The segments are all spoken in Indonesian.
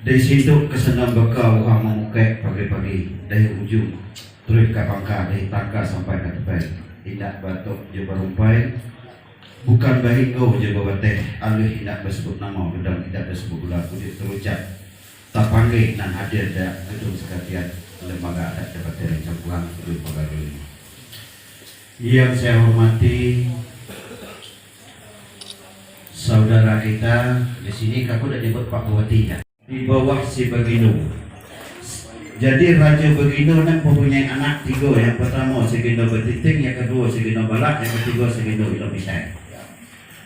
Dari situ kesenang bekal orang memukai pagi-pagi dari ujung terus ke pangka, dari tangka sampai ke tepi. Tidak batuk je berumpai, bukan bahingau je berbateh. Alih tidak bersebut nama, gedang tidak bersebut gula kulit terucap. Tak panggil dan hadir dak gedung sekalian lembaga adat dapat dari campuran gedung pegawai. Yang saya hormati saudara kita di sini, aku udah nyebut Pak Bupati ya. Di bawah si Bagino. Jadi Raja Bagino kan mempunyai anak tiga. Yang pertama Segino Betiting, yang kedua Segino Balak, yang ketiga Segino Ilomisai.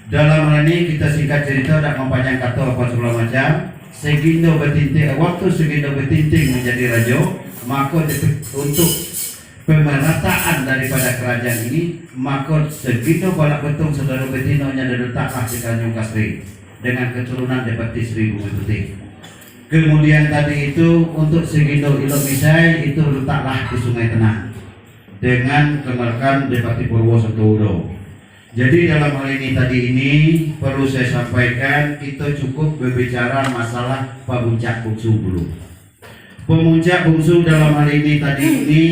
Dalam hal ini kita singkat cerita, tak mempanjang kata apa segala macam. Segino Betiting, waktu Segino Betiting menjadi raja, maka untuk pemerataan daripada kerajaan ini, maka Segino Balak Betung saudara Betino nya diletaklah di Tanjung Kasri dengan keturunan Depati Sri Bumi Putih. Kemudian tadi itu untuk Segino Ilomisai itu letaklah di Sungai Tenang dengan kemerkan Depati Purwo Sentodo. Jadi dalam hal ini tadi ini perlu saya sampaikan, kita cukup berbicara masalah pemuncak bungsu dulu. Pemuncak bungsu dalam hal ini tadi ini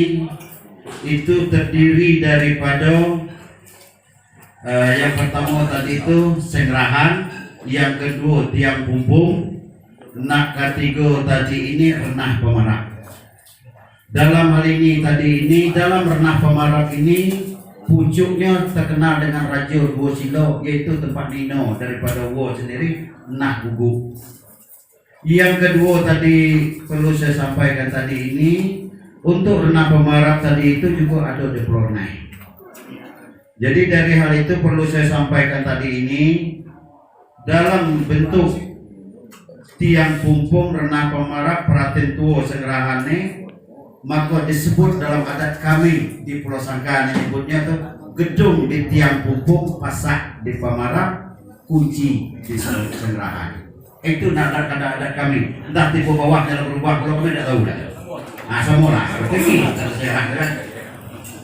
itu terdiri daripada yang pertama tadi itu Sengrahan, yang kedua Tiang Pumpung, nak ketiga tadi ini Renah Pemarap. Dalam hal ini tadi ini, dalam Renah Pemarap ini pucuknya terkenal dengan Raja Dua Silo, yaitu tempat Nino daripada Wo sendiri, Nah Guguk. Yang kedua tadi perlu saya sampaikan tadi ini, untuk Renah Pemarap tadi itu juga ada di Plornai. Jadi dari hal itu perlu saya sampaikan tadi ini, dalam bentuk Tiang Pumpung, Renah Pemarap, Praten Tuo, Sengrahane, maka disebut dalam adat kami di Pulau Sangka menyebutnya tuh gedung di Tiang Pumpung, pasak di Pemarap, kunci di Sengrahan. Itu adat kami. Entah di bawah dalam berubah, kalau kami tidak tahu dah. Nah semua lah,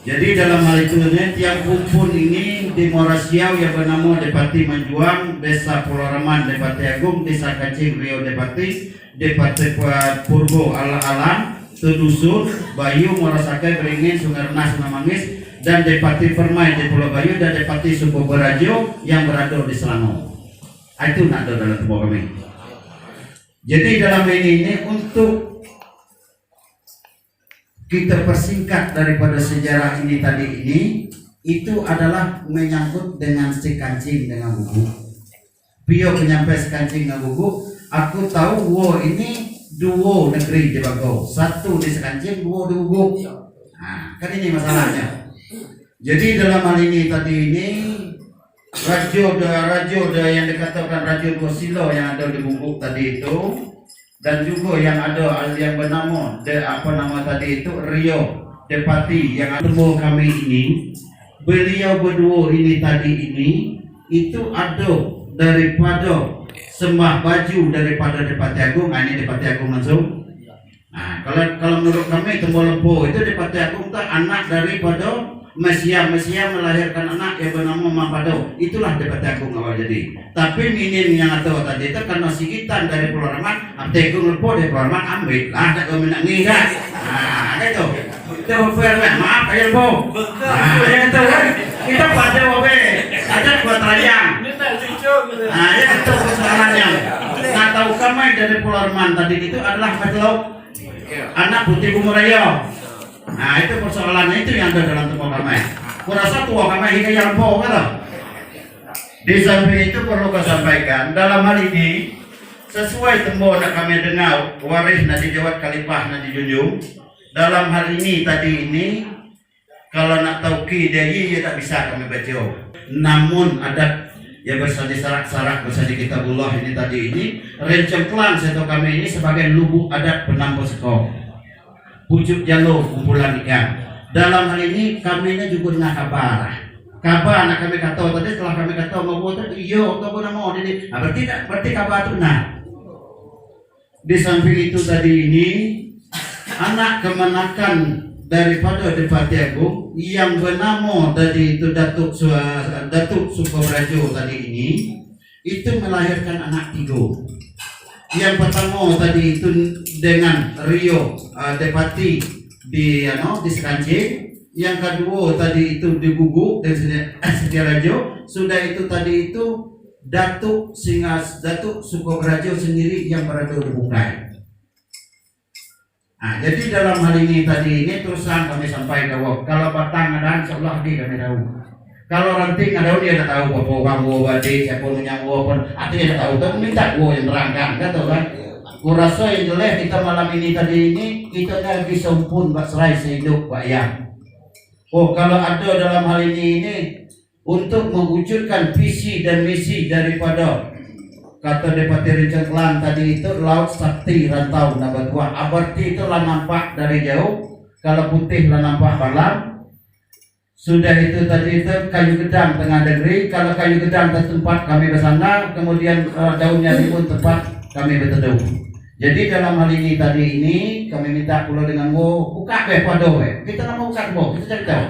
jadi dalam hal itu Tiang Pumpung ini di Morasiau yang bernama Depati Manjuang, Desa Pulau Raman Depati Agung, Desa Kacing Rio Depati, Depati Purbo Ala-Alam, Tudusun, Bayu, Morasakai, Beringin, Sungai Renah, Sungai Manggis, dan Depati Permai di Pulau Bayu, dan Depati Suku Berajo yang berada di Selangor. Itu nak ada dalam tubuh kami. Jadi dalam ini untuk kita persingkat daripada sejarah ini tadi ini, itu adalah menyangkut dengan si kancing dengan buku. Pio penyampai si kancing dengan buku. Aku tahu wo ini dua negeri di Bago, satu di Sekancing, dua di Guguk. Nah, kan ini masalahnya. Jadi dalam hal ini tadi ini raja yang dikatakan Raja Dua Silo yang ada di Guguk tadi itu, dan juga yang ada yang bernama nama tadi itu Rio Depati yang ada kami ini, beliau berdua ini tadi ini itu ada daripada sembah baju daripada Depati Agung. Ini Depati Agung langsung. Nah, kalau menurut kami Tembok Lempo itu Depati Agung itu anak daripada Mesia melahirkan anak yang bernama Mampado. Itulah Depati Agung awal jadi. Tapi minin yang ada tadi itu karena sikitan dari Pulau Raman, Depati Agung Lempo dari Pulau Raman ambil lah, tak kau minat ngikat. Nah, itu. Kita fair lah, maaf aja Lempo. Nah, itu kan kita pada wabe, ada buat rayang. Nah, ya itu persoalannya. Nah, tahu kami dari Pulau Raman tadi itu adalah Matlok, anak Putih Bumuraya. Nah, itu persoalannya itu yang ada dalam tempat kami. Kurasa tua kami hingga yang po kan? Di samping itu perlu kau sampaikan dalam hal ini sesuai tembok nak kami dengar waris nadi jawat kalipah nadi junjung. Dalam hal ini tadi ini kalau nak tahu ki dia tak bisa kami baca. Namun adat yang bersadi sarak bersadi kitabullah ini tadi ini rencemplan seto kami ini sebagai lubuk adat penampo sekor. Pucuk jalur kumpulan ikan. Dalam hal ini kami ini juga dengan kabar anak kami kata tadi setelah kami kata mau buat tadi iyo atau mau jadi berarti kabar itu benar. Di samping itu tadi ini anak kemenakan daripada Depati Agung yang bernama tadi itu Datuk Sukobrajo tadi ini itu melahirkan anak tiga. Yang pertama tadi itu dengan Rio Depati di Sekancing. Yang kedua tadi itu di Guguk dan Sediarajo. Sudah itu tadi itu Datuk Sukobrajo sendiri yang berada di Bungkai. Nah, jadi dalam hal ini tadi ini terusan kami sampaikan bahwa kalau batang ada insyaallah di kami tahu. Kalau ranting ada dia tak tahu apa kamu badi siapa punya pun artinya tak tahu tapi minta gua yang terangkan kata kan. Gua rasa yang jelek kita malam ini tadi ini kita dah disampun buat serai sehidup Pak Yang. Oh, kalau ada dalam hal ini untuk mewujudkan visi dan misi daripada kata Depati Rincan Klan tadi itu laut sakti rantau nabatua. Abarti itu lah nampak dari jauh, kalau putih lah nampak malam. Sudah itu tadi itu kayu gedang tengah negeri. Kalau kayu gedang tempat kami bersandar, kemudian daunnya pun tempat kami berteduh. Jadi dalam hal ini tadi ini kami minta pula dengan buka kita nak buka kita cari tahu.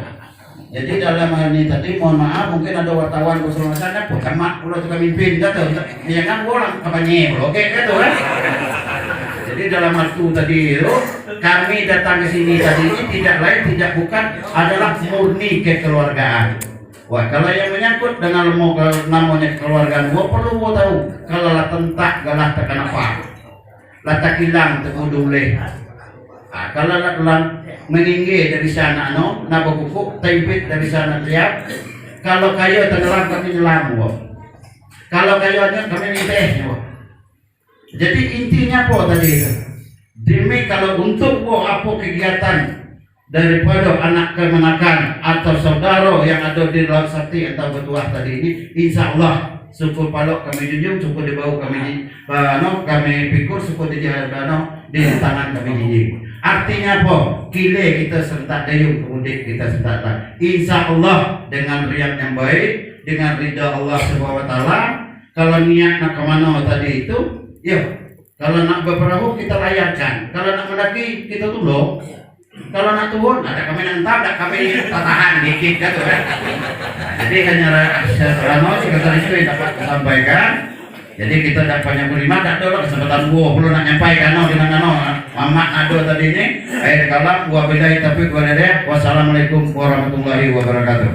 Jadi dalam hal ini tadi mohon maaf mungkin ada wartawan bersama sana camat pula juga mimpin kata ya kan orang kampanye oke gitu kan. Jadi dalam waktu tadi itu kami datang ke sini tadi ini tidak lain tidak bukan adalah murni kekeluargaan. Wah, kalau yang menyangkut dengan namanya kekeluargaan perlu tahu kalau lah tentak galah tekan apa. Latak hilang terkudung leh. Kalau lang meninggi dari sana nabokukuk tempit dari sana tiap. Kalau kayu tenggelam kami nyelam kalau kayu ada kami miteh. Jadi intinya apa tadi itu? Demi kalau untuk apa kegiatan daripada anak kemenakan atau saudara yang ada di laut sakti atau bertuah tadi ini, insya Allah syukur palok kami junjung, syukur dibawa kami kami pikul, syukur di tangan kami junjung. Artinya apa? Kile kita serta dayung kemudian kita serta. Insya Allah dengan riak yang baik, dengan ridha Allah Subhanahu Wa Taala. Kalau niat nak kemana tadi itu, ya. Kalau nak berperahu kita layakkan. Kalau nak mendaki kita tolong. Kalau nak turun, ada kami nantap, ada kami tahan dikit gitu kan. Jadi hanya selama sekitar itu yang dapat sampaikan. Jadi kita dapatnya berlima, tak ada kesempatan gua perlu nak nyampaikan dengan mamak ado tadi ini. Akhir kalam gua bedai tapi gua dede. Wassalamualaikum warahmatullahi wabarakatuh.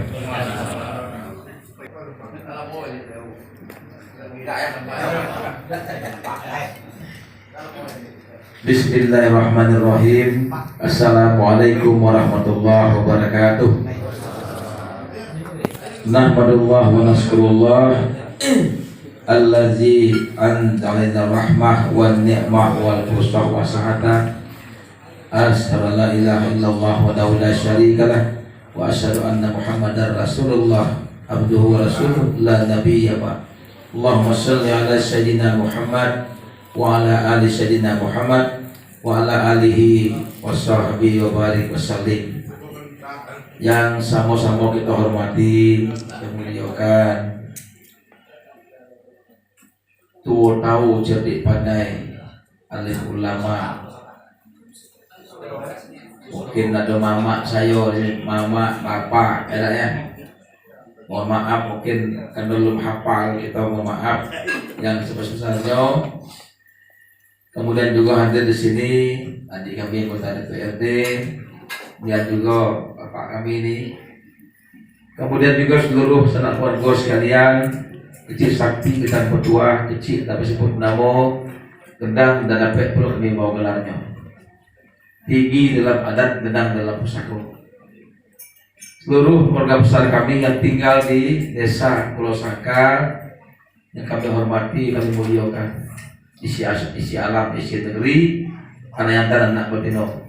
Bismillahirrahmanirrahim. Assalamualaikum warahmatullahi wabarakatuh. Nahmadullah wa naskurullah allazi anzalana rahmah wan ni'mah wal fusah wa sahata. Asyhadu an la ilaha illallah wa la syarika lah wa asyhadu anna Muhammadar Rasulullah abduhu wa rasuluh la nabiyya ba. Allahumma shalli ala sayyidina Muhammad wa ala ali sayyidina Muhammad wa ala alihi wa sahbihi wa barik wa sallim. Yang sama-sama kita hormati, kita muliakan, tua tahu cerdik pandai alim ulama. Mungkin ada mama saya, mama, bapak, ya. Mohon maaf mungkin kan belum hafal, kita mohon maaf yang sebesar-besarnya. Kemudian juga hadir di sini adik kami anggota DPRD dan juga bapak kami ini. Kemudian juga seluruh sanak warga sekalian, kecil sakti kita berdoa kecil tapi sebut nama gendang dan dapat perlu kami bawa gelarnya. Tinggi dalam adat, gendang dalam pusaka. Seluruh keluarga besar kami yang tinggal di desa Pulau Sangkar yang kami hormati, kami muliakan. Isi alam, isi negeri, anak dan anak batino.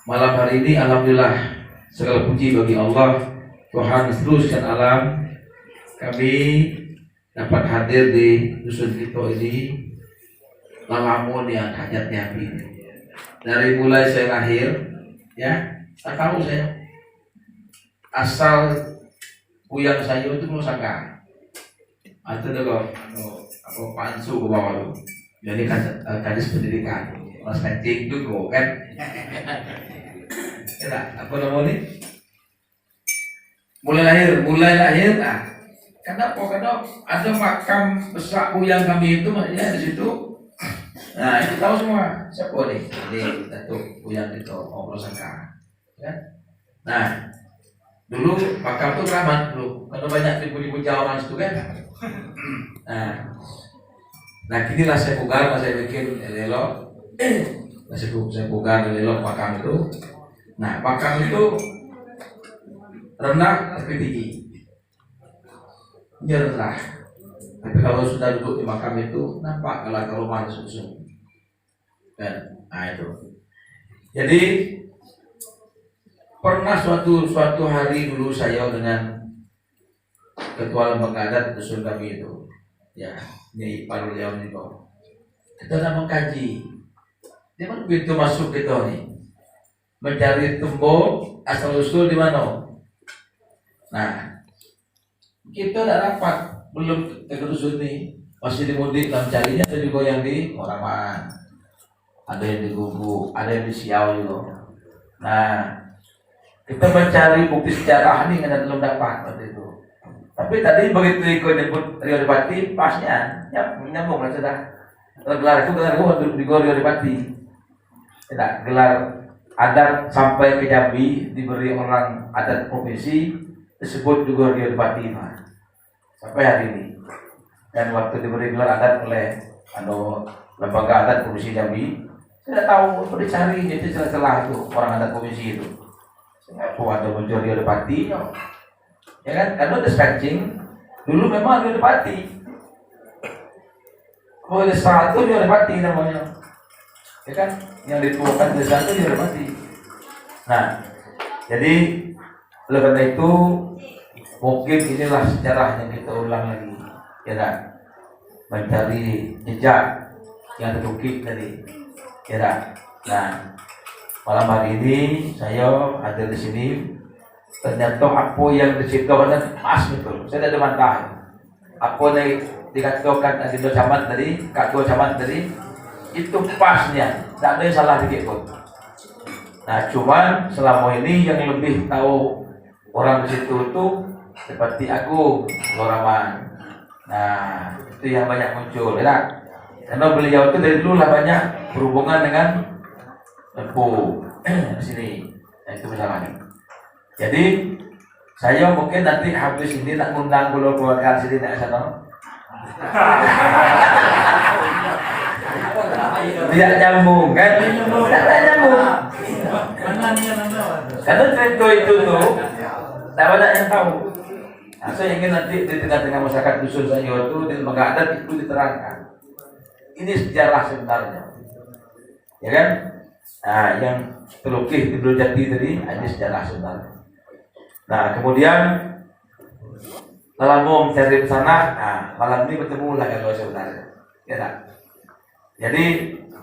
Malam hari ini alhamdulillah segala puji bagi Allah Tuhan seteruskan alam. Kami dapat hadir di dusun kita ini lalamun yang hajatnya api. Dari mulai saya lahir, ya, tak tahu saya asal buyang saya itu mau Sangkar. Atau dulu apa pansu ke bawah itu. Jadi kan kadis pendidikan, mas kancing juga kan. Tidak, apa namanya? Mulai lahir. Kenapa? Karena ada makam besar buyang kami itu, makanya di situ Nah, itu tahu semua. Siapa nih? Ini Datuk Buyang itu Om Sangka. Ya. Nah, dulu makam itu keramat dulu. Karena banyak dipuji-puji orang itu kan. Nah, kinilah saya pugar, saya bikin lelok. Saya pugar lelok makam itu. Nah, makam itu rendah tapi tinggi. Dia rendah. Tapi kalau sudah duduk di makam itu nampak kalau rumah susun. Kan? Nah itu. Jadi pernah suatu hari dulu saya dengan ketua lembaga adat dusun kami itu, ya, di Palu Leon itu, kita sedang mengkaji. Di mana begitu masuk kita nih, mencari tembok asal usul di mana. Nah, kita tidak dapat, belum ke dusun ini, masih di mudik dalam carinya. Ada juga yang di Moraman, ada yang di Gugu, ada yang di Siau juga. Nah, kita mencari bukti sejarah ini kan belum dapat waktu itu. Tapi tadi begitu ikut nyebut Rio Depati, pasnya nyambung lah sudah. Gelar itu di Rio Depati. Tidak, gelar adat sampai ke Jambi diberi orang adat provinsi disebut juga Rio Depati sampai hari ini. Dan waktu diberi gelar adat oleh lembaga adat provinsi Jambi, saya tahu perlu dicari itu celah-celah itu orang adat provinsi itu. Aku ada muncul Rio Depati, ya kan? Karena ada kancing dulu memang Rio Depati. Oh, desa itu Rio Depati namanya, ya kan? Yang dituakan desa itu Rio Depati. Nah, jadi oleh karena itu mungkin inilah sejarah yang kita ulang lagi, ya kan? Mencari jejak yang terukir tadi, ya kan? Nah, malam hari ini saya hadir di sini. Ternyata apa yang diciptakan pas betul. Saya tidak bantah. Apa yang dikatakan Adindo Camat tadi, Ketua Camat tadi, itu pasnya. Tidak ada yang salah dikit pun. Nah, cuman selama ini yang lebih tahu orang di situ itu seperti aku, Loraman. Nah, itu yang banyak muncul, ya. Karena beliau itu dari dulu lah banyak berhubungan dengan Lempu di sini. Nah, itu masalahnya. Jadi saya mungkin nanti habis ini nak ngundang bulu keluarga sini nak sana. Tidak nyambung kan? Tidak nyambung. Karena cerita itu tuh tak banyak yang tahu. Nah, saya ingin nanti di tengah-tengah masyarakat dusun saya itu di lembaga adat itu diterangkan. Ini sejarah sebenarnya, ya kan? Nah, yang terukir di Bulu Jati tadi ada sejarah sebenarnya. Nah, kemudian kalau mau mencari ke sana, nah, malam ini bertemu lah kalau sebenarnya, ya tak? Jadi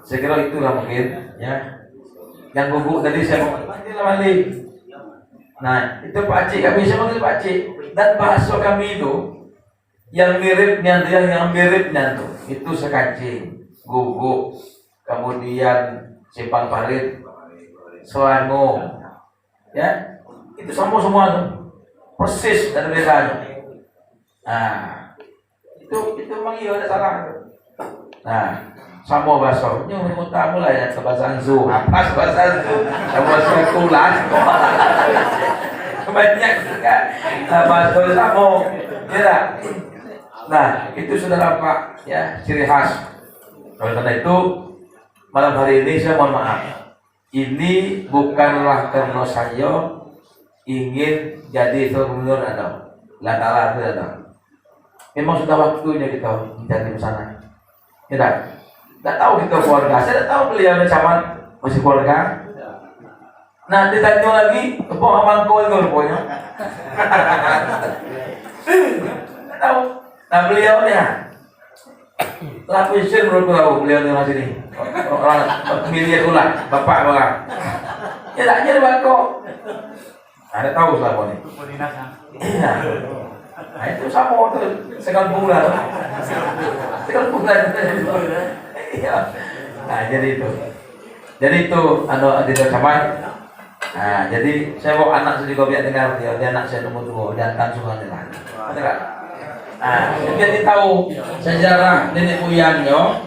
saya kira itulah mungkin, ya. Yang Gugu tadi saya mau balik. Nah, itu Pak Cik, kami saya panggil Pak Cik. Dan bahasa kami itu yang miripnya tuh itu sekancing, Gugu, kemudian Simpang Parit, Selangor, ya. Itu sama semua tuh, persis dan bedanya. Nah, itu memang iya ada salah. Nah, sama bahasa, ini utama lah ya bahasa Anzu, apa bahasa Anzu, bahasa Kulan, banyak kan, bahasa sama, ya. Nah, itu saudara Pak, ya ciri khas. Oleh karena itu, malam hari ini saya mohon maaf, ini bukanlah karena saya ingin jadi gubernur atau latala itu ada. Memang sudah waktunya kita mencari ke sana. Tidak tahu kita keluarga. Saya tidak tahu beliau camat masih keluarga. Nah, ditanya lagi, kepok aman kau itu rupanya. Tidak tahu. Nah, beliau ni lapisin menurut tahu beliau di sini. Orang miliar ulang, bapak orang. Ya tak jadi bangkok. Ada tahu selama ini. Iya. Nah, itu sama tuh sekal bulan. Iya. Nah, jadi itu Adindo Camat. Nah, jadi saya mau anak saya juga biar dengar dia anak saya tunggu jantan suka dengar. Ada tak? Nah, jadi tahu sejarah nenek moyangnya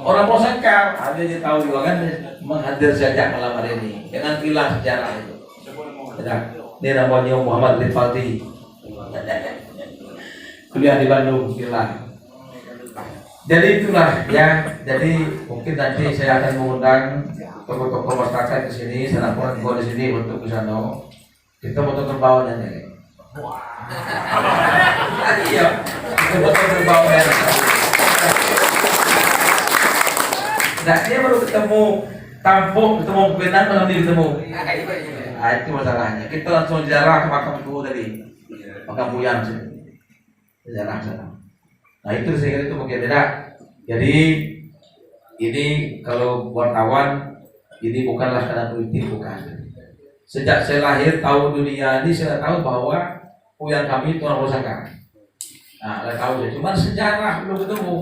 Orang Pulau Sangkar, ada yang tahu juga kan menghadir saja malam hari ini. Jangan hilang sejarah itu. Ini namanya Muhammad Rifaldi. Kuliah di Bandung, hilang. Jadi itulah ya. Jadi mungkin nanti saya akan mengundang tokoh-tokoh masyarakat ke sini, sanapun gua di sini untuk ke sana. Kita foto kerbau dan ini. Iya, kita foto kerbau dan. Nah, dia baru ketemu tampung, ketemu Vietnam, malam ini ketemu. Nah, itu masalahnya. Kita langsung jarak ke makam dulu tadi, makam Buyang sih, jarak sana. Nah, itu saya kira itu mungkin beda. Jadi ini kalau wartawan ini bukanlah karena politik, bukan. Sejak saya lahir tahu dunia ini saya tahu bahwa Buyang kami itu orang Osaka. Nah, saya tahu, cuma sejarah belum ketemu.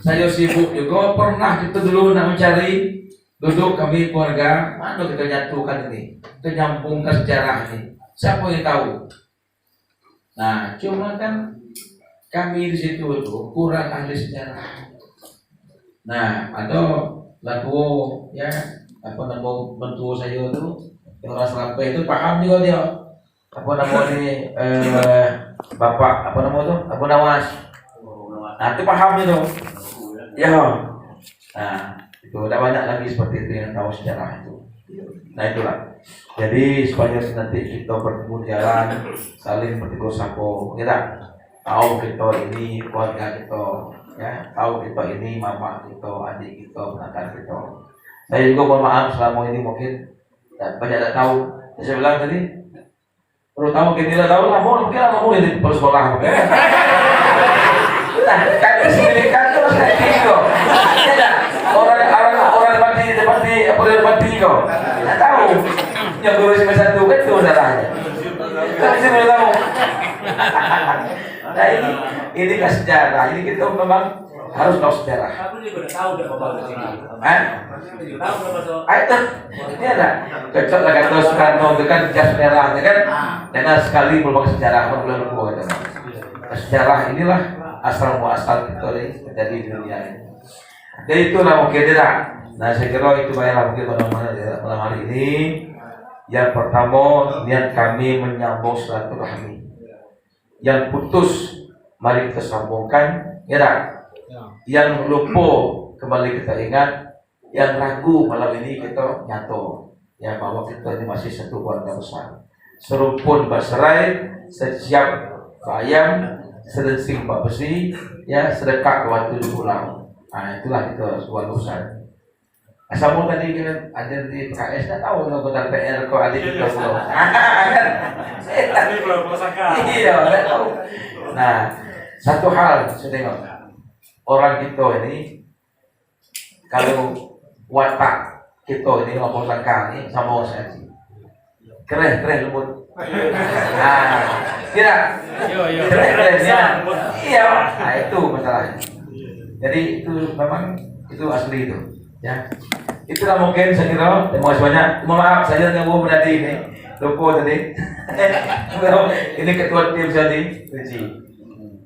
Saya sibuk juga, pernah kita dulu nak mencari duduk kami keluarga, mana kita nyatukan ini, kita nyambungkan sejarah ini. Siapa yang tahu? Nah, cuma kan kami di situ itu kurang ahli sejarah. Nah, atau laku ya apa nama mentua saya itu orang Selampe itu paham juga dia. Apa namanya bapak apa nama itu Abu Nawas. Nah, itu paham itu. Ya, nah itu ada banyak lagi seperti itu yang tahu sejarah itu. Nah itulah. Jadi supaya nanti kita bertemu jalan, saling bertegur sapa, kita tahu kita ini keluarga kita, ya tahu kita ini mama kita, adik kita, ponakan kita. Saya juga mohon maaf selama ini mungkin banyak tak tahu. Saya bilang tadi, perlu tahu mungkin tidak tahu lah, mungkin ini perlu sekolah. Nah, kami sendiri kan terus kayak gitu. Orang mati seperti kok. Tidak tahu. Yang guru semester 1 kan itu masalahnya. Kami sih belum tahu. Nah ini kan sejarah. Ini kita memang harus tahu sejarah. Aku juga udah tahu udah bapak di sini. Tahu berapa so? Itu ini ada. Cocok lah kata Soekarno itu kan sejarah, kan? Dengan sekali merupakan sejarah belum itu. Sejarah inilah asal muasal kita terjadi di dunia ini. Jadi itulah mungkin tidak. Nah saya kira itu baiklah mungkin malam hari ini. Yang pertama niat kami menyambung silaturahmi. Yang putus mari kita sambungkan, ya tak? Yang lupa kembali kita ingat. Yang ragu malam ini kita nyata ya bahwa kita ini masih satu keluarga besar. Serumpun berserai, setiap bayam sedensing Pak Besi, ya sedekah ke waktu di pulau. Nah itulah kita sebuah urusan. Asalmu tadi kan ada di PKS, tak tahu anggota PR kok ada di pulau. Ini belum Osaka. Iya, tak tahu. Nah satu hal saya tengok orang kita ini kalau watak kita ini ngomong sangka ini sama saya keren lembut. Nah, tidak. Keren ya. Iya. Nah itu masalahnya. Jadi itu memang itu asli itu. Ya. Itulah mungkin saya kira. Terima kasih banyak. Maaf saja dengan Bu Munadi ini. Lupa tadi. Ini ketua tim tadi.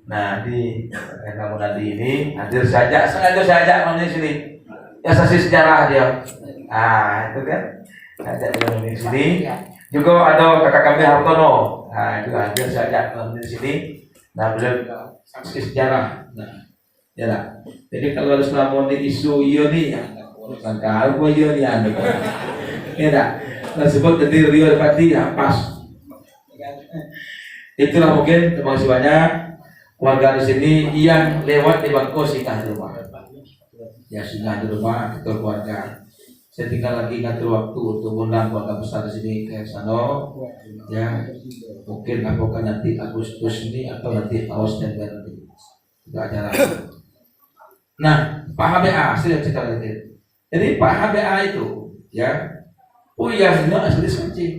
Nah di Kang Munadi ini hadir saja. Sengaja saja di sini. Ya saksi sejarah dia. Nah itu kan. Ada di sini. Juga ada kakak kami Hartono, nah juga hadir saja di sini. Nah beliau saksi sejarah. Nah, ya lah. Jadi kalau harus melamun di isu iyo nih, sangka aku iyo nih anda. Ya tak. Nah sebab tadi Rio Pati pas. Itulah mungkin terima kasih banyak warga di sini yang lewat di bangku singgah di rumah. Ya singgah di rumah kita keluarga. Saya tinggal lagi ngatur waktu untuk undang keluarga besar di sini ke sana. Ya, mungkin apakah nanti Agustus ini atau nanti awal September nanti itu acara. Nah, Pak HBA saya cerita lagi. Jadi Pak HBA itu, ya, Buyang itu asli Sancing.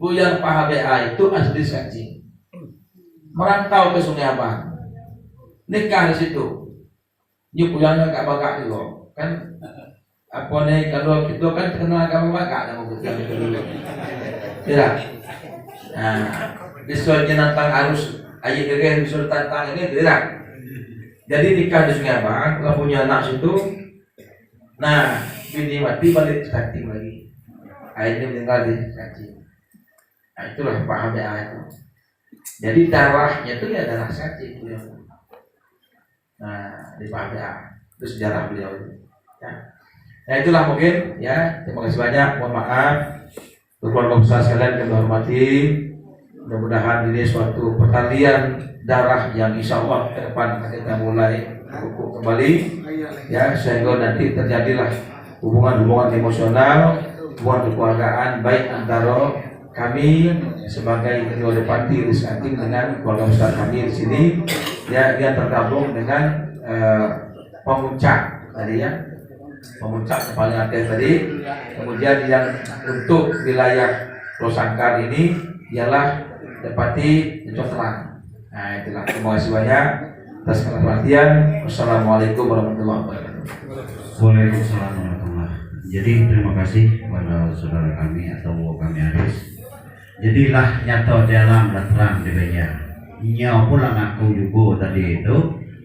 Buyang Pak HBA itu asli Sancing. Merantau ke Sungai Abang, nikah di situ. Nyuk Buyangnya gak bakal juga. Kan apa nih kalau kita kan terkenal agama bakal nama kita tidak. Nah disuruhnya nantang arus ayat ini disuruh tantang ini tidak. Jadi nikah di Sungai Abang, kalau punya anak situ, nah bini mati balik kancing lagi, akhirnya meninggal di kancing. Nah itulah paham ya itu. Jadi darahnya itu ya darah kancing beliau. Nah dipahami ya, itu sejarah beliau itu. Ya. Nah itulah mungkin ya. Terima kasih banyak. Mohon maaf. Keluarga besar sekalian yang hormati. Mudah-mudahan ini suatu pertalian darah yang insya Allah ke depan akan kita mulai kukuh kembali ya, sehingga nanti terjadilah hubungan-hubungan emosional, hubungan kekeluargaan baik antara kami sebagai ketua Depati Riskanting dengan keluarga besar kami di sini ya, yang tergabung dengan pemuncak tadi ya, pemuncak yang paling akhir tadi. Kemudian yang untuk wilayah Pulau Sangkar ini ialah Depati Cotelang. Nah itulah, terima kasih banyak atas perhatian. Wassalamualaikum warahmatullahi wabarakatuh. Waalaikumsalam warahmatullahi. Jadi terima kasih kepada saudara kami atau kami Aris. Jadilah nyata dalam dan terang di banyak. Nyawa pulang aku juga tadi itu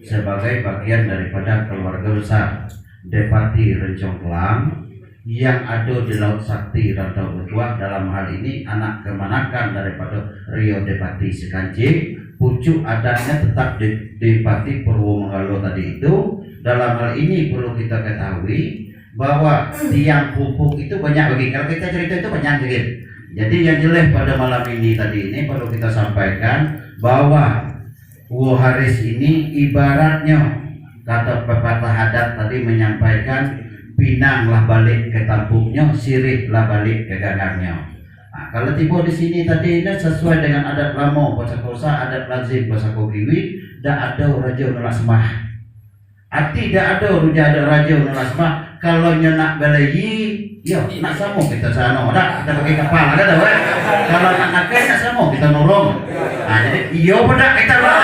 sebagai bagian daripada keluarga besar Depati Rencongklang yang ada di Laut Sakti Rantau Betuah, dalam hal ini anak kemanakan daripada Rio Depati Sekancing, pucuk adatnya tetap Depati Purwomanggalo tadi itu. Dalam hal ini perlu kita ketahui bahwa tiang pupuk itu banyak bagi, kalau kita cerita itu banyak sedikit. Jadi yang jelas pada malam ini tadi ini perlu kita sampaikan bahwa Haris ini ibaratnya kata pepatah adat tadi menyampaikan, pinang lah balik ke tampungnya, sirih lah balik ke gagangnya. Nah, kalau tiba di sini tadi ini sesuai dengan adat lama Pasakosa, adat lazim Pasako Kiwi, dak ada raja nolak semah. Arti dak ada raja nolak semah. Kalau nyenak balayi, ya nak samo kita sana, dak kita pakai kapal, ada weh. Kalau nak nak samo kita nolong. Nah, jadi iyo pada kita lah.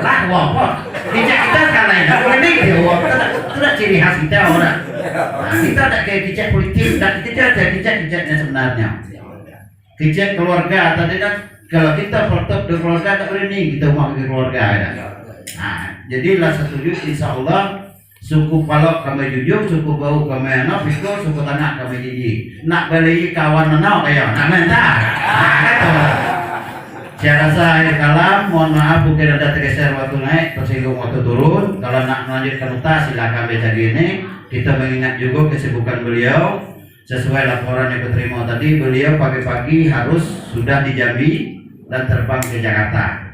Lah wapot. Dijak kita kalau ini dia wapot. Itu ciri khas kita orang. Nah, kita tak kayak dijak politik, tak kita ada dijak-dijaknya sebenarnya. Dijak keluarga tadi kan, kalau kita pertop di keluarga tak berani kita mau ke keluarga ada. Nah, jadilah setuju insya Allah. Suku Palok kami jujur, suku Bau kami anak, Fiko, suku Tanah kami jiji. Nak beli kawan anak kayak nak minta. Nah, kata. Saya rasa akhir kalam, mohon maaf mungkin ada tergeser waktu naik, tersinggung waktu turun. Kalau nak melanjutkan utas silakan baca gini. Kita mengingat juga kesibukan beliau. Sesuai laporan yang diterima tadi, beliau pagi-pagi harus sudah di Jambi dan terbang ke Jakarta.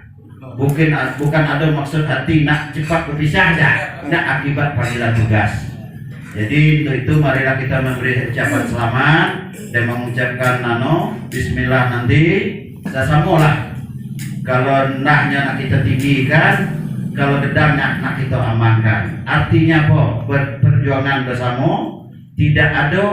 Bukan ada maksud hati nak cepat berpisah saja, nak akibat panggilan tugas. Jadi untuk itu marilah kita memberi ucapan selamat dan mengucapkan Bismillah nanti sasamolah. Kalau naknya nak kita tinggikan, kalau gedangnya nak kita amankan. Artinya apa? Perjuangan bersama, tidak ada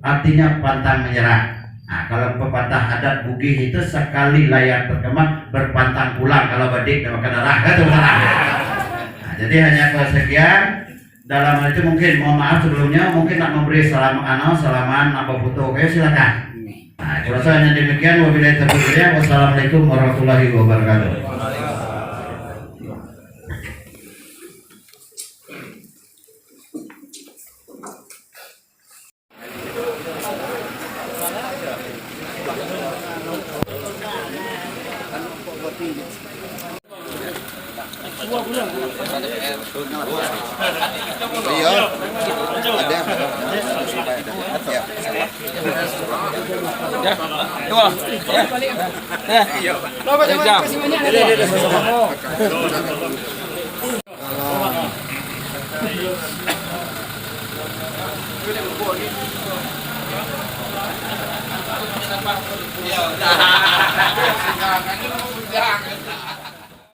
artinya pantang menyerah. Nah, kalau pepatah adat Bugis itu sekali layar terkemah berpantang pulang, kalau badik dan makan darah kan nah, jadi hanya sekian. Dalam hal itu mungkin mohon maaf sebelumnya, mungkin nak memberi salaman apa foto, oke silakan. Nah, hanya demikian. Wabillahi taufiq. Wassalamualaikum warahmatullahi wabarakatuh. Ya,